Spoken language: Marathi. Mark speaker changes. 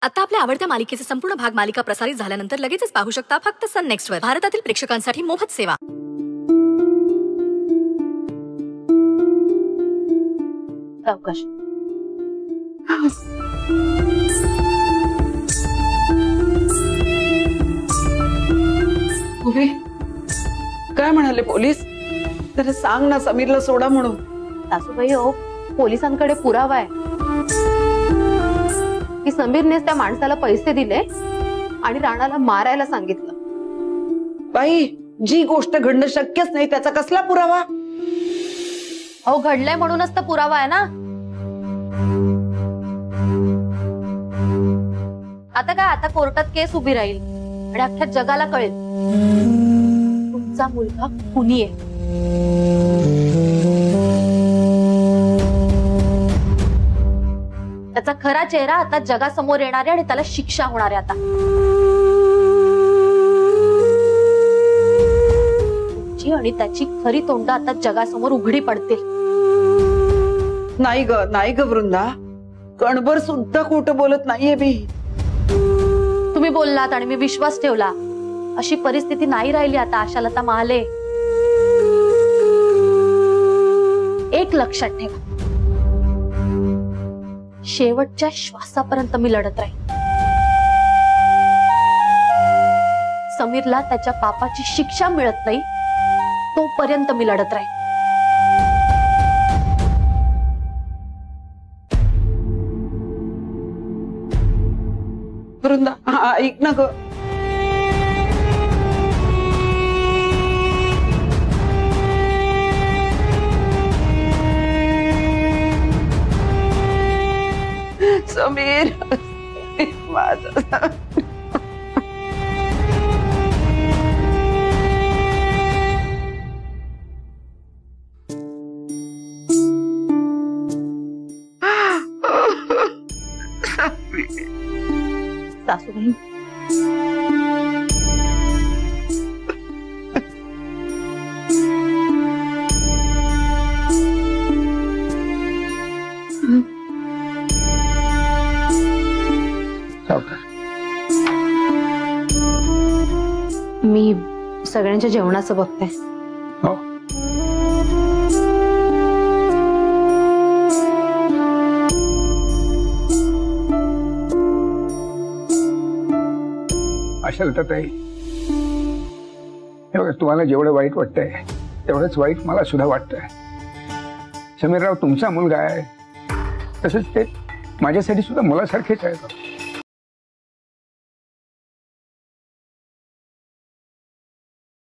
Speaker 1: आता आपल्या आवडत्या मालिकेचे संपूर्ण भाग मालिका प्रसारित झाल्यानंतर लगेचच पाहू शकता फक्त सन नेक्स्ट वर. भारतातील प्रेक्षकांसाठी मोफत सेवा.
Speaker 2: सावकाश.
Speaker 3: काय म्हणाले पोलीस? तर सांग ना समीरला सोडा म्हणून.
Speaker 2: सासूबाई हो, पोलिसांकडे पुरावा आहे की समीरनेच त्या माणसाला पैसे दिले आणि राणाला मारायला सांगितलं.
Speaker 3: बाई, जी गोष्ट घडणं शक्यच नाही त्याचा कसला पुरावा?
Speaker 2: अहो, घडलंय म्हणूनच तर पुरावा आहे ना. आता काय, आता कोर्टात केस उभी राहील आणि अख्ख्या जगाला कळेल तुमचा मुलगा खुनी आहे. त्याचा खरा चेहरा आता जगासमोर येणार आहे आणि त्याला शिक्षा होणार आहे. आता तुमची आणि त्याची खरी तोंड आता जगासमोर उघडी पडतील.
Speaker 3: नाही ग वृंदा, कणभर सुद्धा खोटं बोलत नाहीये मी.
Speaker 2: तुम्ही बोललात आणि मी विश्वास ठेवला. अशी परिस्थिती नाही राहिली आता आशालता महाले. एक लक्षात ठेवा, शेवटच्या श्वासापर्यंत मी लढत राहील. समीरला त्याच्या पापाची शिक्षा मिळत नाही तोपर्यंत मी लढत राहील.
Speaker 3: वृंदा, ऐक ना ग. समीर माझा
Speaker 2: सासूबाई, मी सगळ्यांच्या जेवणाचं बघते.
Speaker 4: हो. आशालताताई, तुम्हाला जेवढं वाईट वाटतंय तेवढंच वाईट मला सुद्धा वाटतंय. समीरराव तुमचा मुलगा आहे, तसंच ते माझ्यासाठी सुद्धा मुलासारखेच आहे.